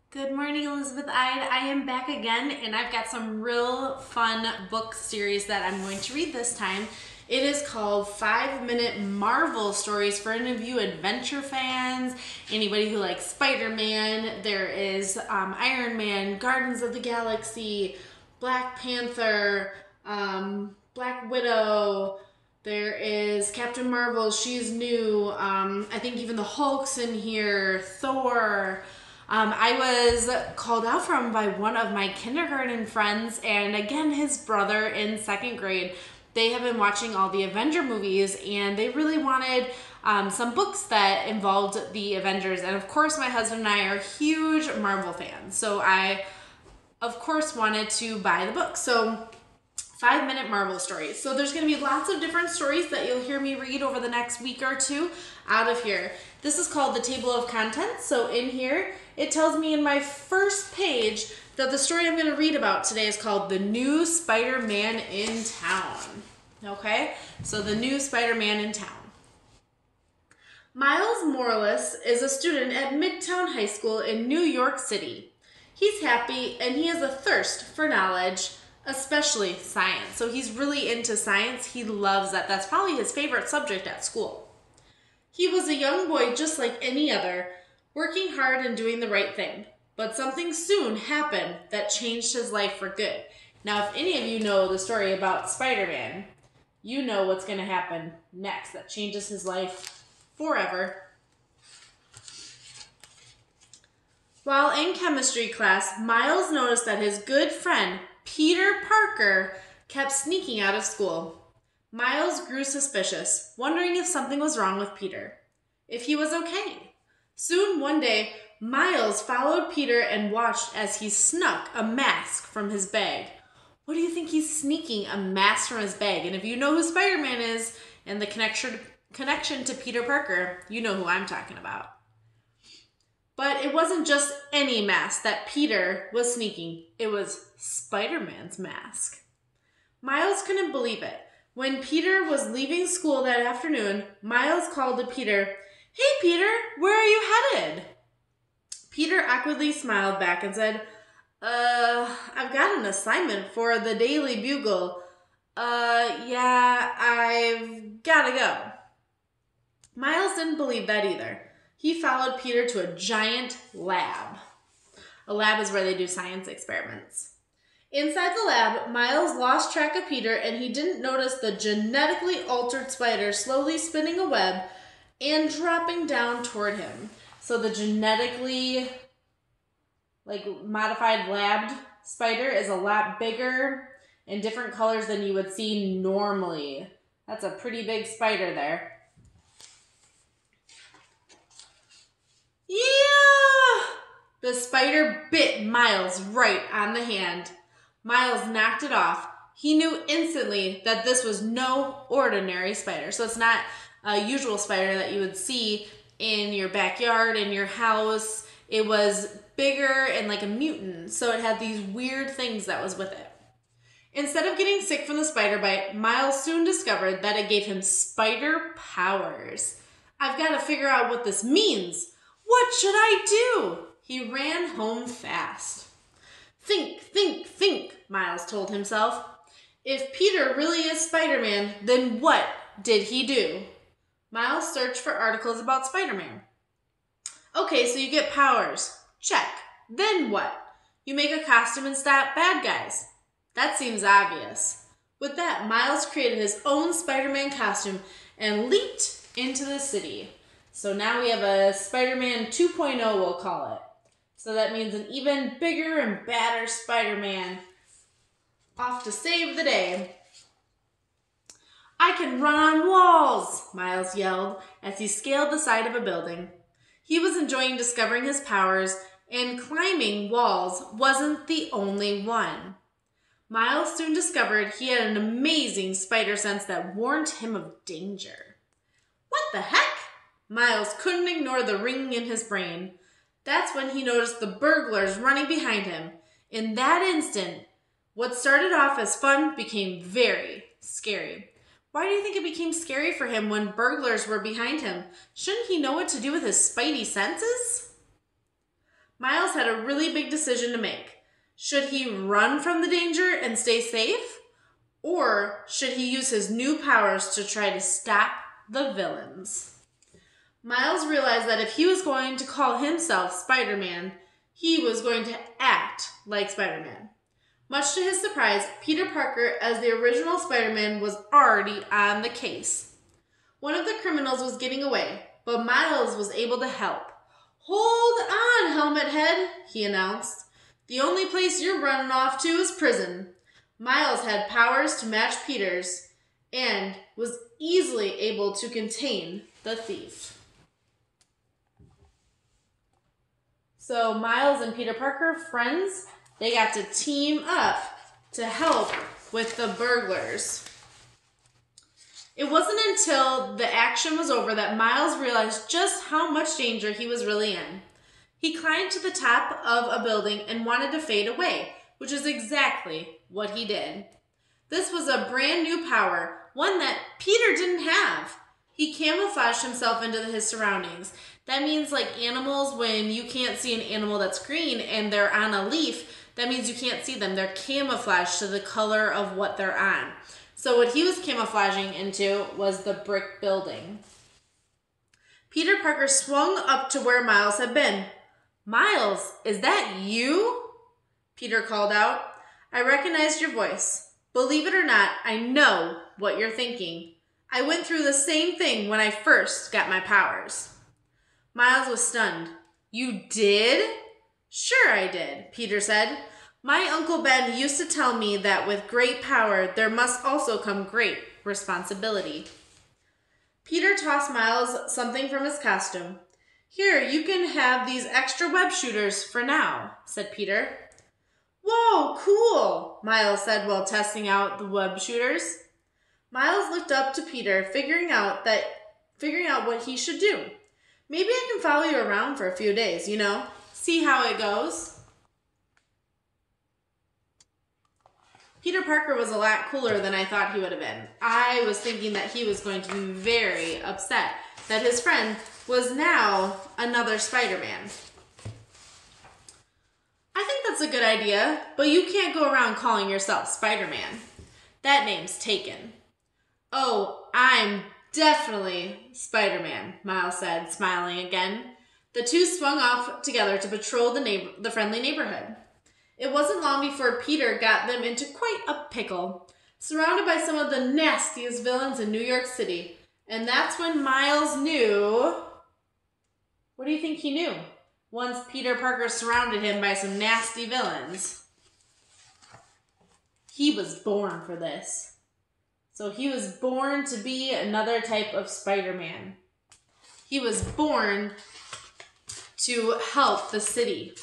Good morning, Elizabeth Ide. I am back again, and I've got some real fun book series that I'm going to read this time. It is called 5-Minute Marvel Stories for any of you adventure fans, anybody who likes Spider-Man. There is Iron Man, Guardians of the Galaxy, Black Panther, Black Widow. There is Captain Marvel, she's new. I think even the Hulk's in here, Thor. I was called out from by one of my kindergarten friends, and again, his brother in second grade. They have been watching all the Avenger movies, and they really wanted some books that involved the Avengers. And of course, my husband and I are huge Marvel fans, so I, of course, wanted to buy the book. So 5-Minute Marvel Stories. So there's going to be lots of different stories that you'll hear me read over the next week or two out of here. This is called the Table of Contents. So in here, it tells me in my first page that the story I'm going to read about today is called The New Spider-Man in Town. Okay? So The New Spider-Man in Town. Miles Morales is a student at Midtown High School in New York City. He's happy and he has a thirst for knowledge, especially science. So he's really into science. He loves that. That's probably his favorite subject at school. He was a young boy just like any other, working hard and doing the right thing. But something soon happened that changed his life for good. Now, if any of you know the story about Spider-Man, you know what's going to happen next that changes his life forever. While in chemistry class, Miles noticed that his good friend, Peter Parker, kept sneaking out of school. Miles grew suspicious, wondering if something was wrong with Peter, if he was okay. Soon one day, Miles followed Peter and watched as he snuck a mask from his bag. What do you think he's sneaking a mask from his bag? And if you know who Spider-Man is and the connection to Peter Parker, you know who I'm talking about. But it wasn't just any mask that Peter was sneaking. It was Spider-Man's mask. Miles couldn't believe it. When Peter was leaving school that afternoon, Miles called to Peter, "Hey Peter, where are you headed?" Peter awkwardly smiled back and said, I've got an assignment for the Daily Bugle. Yeah, I've gotta go." Miles didn't believe that either. He followed Peter to a giant lab. A lab is where they do science experiments. Inside the lab, Miles lost track of Peter and he didn't notice the genetically altered spider slowly spinning a web and dropping down toward him. So the genetically modified labbed spider is a lot bigger and different colors than you would see normally. That's a pretty big spider there. Yeah! The spider bit Miles right on the hand. Miles knocked it off. He knew instantly that this was no ordinary spider. So it's not a usual spider that you would see in your backyard, in your house. It was bigger and like a mutant. So it had these weird things that was with it. Instead of getting sick from the spider bite, Miles soon discovered that it gave him spider powers. I've got to figure out what this means. What should I do? He ran home fast. Think, think, think, Miles told himself. If Peter really is Spider-Man, then what did he do? Miles searched for articles about Spider-Man. Okay, so you get powers. Check. Then what? You make a costume and stop bad guys. That seems obvious. With that, Miles created his own Spider-Man costume and leaped into the city. So now we have a Spider-Man 2.0, we'll call it. So that means an even bigger and badder Spider-Man off to save the day. I can run on walls, Miles yelled as he scaled the side of a building. He was enjoying discovering his powers, and climbing walls wasn't the only one. Miles soon discovered he had an amazing spider sense that warned him of danger. What the heck? Miles couldn't ignore the ringing in his brain. That's when he noticed the burglars running behind him. In that instant, what started off as fun became very scary. Why do you think it became scary for him when burglars were behind him? Shouldn't he know what to do with his spidey senses? Miles had a really big decision to make. Should he run from the danger and stay safe? Or should he use his new powers to try to stop the villains? Miles realized that if he was going to call himself Spider-Man, he was going to act like Spider-Man. Much to his surprise, Peter Parker, as the original Spider-Man, was already on the case. One of the criminals was getting away, but Miles was able to help. "Hold on, Helmet Head," he announced. "The only place you're running off to is prison." Miles had powers to match Peter's and was easily able to contain the thief. So Miles and Peter Parker, friends, they got to team up to help with the burglars. It wasn't until the action was over that Miles realized just how much danger he was really in. He climbed to the top of a building and wanted to fade away, which is exactly what he did. This was a brand new power, one that Peter didn't have. He camouflaged himself into his surroundings. That means like animals, when you can't see an animal that's green and they're on a leaf, that means you can't see them. They're camouflaged to the color of what they're on. So what he was camouflaging into was the brick building. Peter Parker swung up to where Miles had been. "Miles, is that you?" Peter called out. "I recognized your voice. Believe it or not, I know what you're thinking. I went through the same thing when I first got my powers." Miles was stunned. "You did?" "Sure I did," Peter said. "My Uncle Ben used to tell me that with great power, there must also come great responsibility." Peter tossed Miles something from his costume. "Here, you can have these extra web shooters for now," said Peter. "Whoa, cool," Miles said while testing out the web shooters. Miles looked up to Peter, figuring out what he should do. "Maybe I can follow you around for a few days, see how it goes." Peter Parker was a lot cooler than I thought he would have been. I was thinking that he was going to be very upset that his friend was now another Spider-Man. "I think that's a good idea, but you can't go around calling yourself Spider-Man. That name's taken." "Oh, I'm definitely Spider-Man," Miles said, smiling again. The two swung off together to patrol the friendly neighborhood. It wasn't long before Peter got them into quite a pickle, surrounded by some of the nastiest villains in New York City. And that's when Miles knew... What do you think he knew? Once Peter Parker surrounded him by some nasty villains. He was born for this. So he was born to be another type of Spider-Man. He was born to help the city.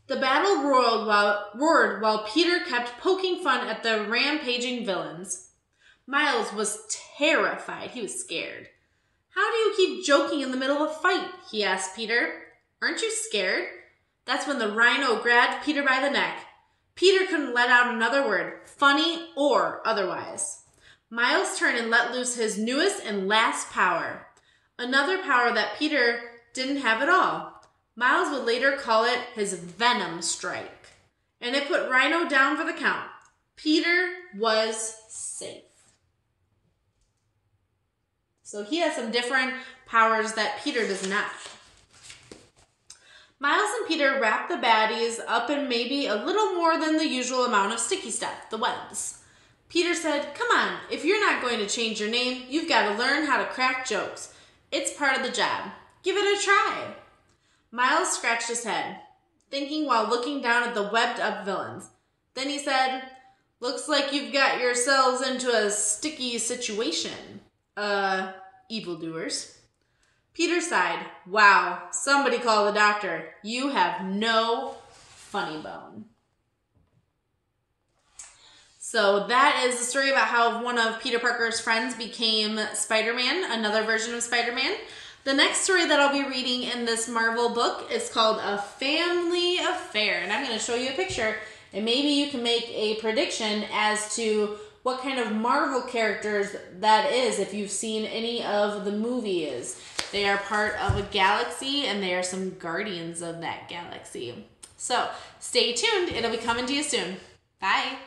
The battle roared while Peter kept poking fun at the rampaging villains. Miles was terrified. He was scared. "How do you keep joking in the middle of a fight?" he asked Peter. "Aren't you scared?" That's when the rhino grabbed Peter by the neck. Peter couldn't let out another word, funny or otherwise. Miles turned and let loose his newest and last power. Another power that Peter didn't have at all. Miles would later call it his Venom Strike. And it put Rhino down for the count. Peter was safe. So he has some different powers that Peter does not. Miles and Peter wrapped the baddies up in maybe a little more than the usual amount of sticky stuff, the webs. Peter said, "Come on, if you're not going to change your name, you've got to learn how to crack jokes. It's part of the job. Give it a try." Miles scratched his head, thinking while looking down at the webbed-up villains. Then he said, "Looks like you've got yourselves into a sticky situation, evildoers." Peter sighed. "Wow, somebody call the doctor. You have no funny bone." So that is the story about how one of Peter Parker's friends became Spider-Man, another version of Spider-Man. The next story that I'll be reading in this Marvel book is called A Family Affair. And I'm going to show you a picture, and maybe you can make a prediction as to what kind of Marvel characters that is if you've seen any of the movies. They are part of a galaxy, and they are some guardians of that galaxy. So stay tuned. It'll be coming to you soon. Bye.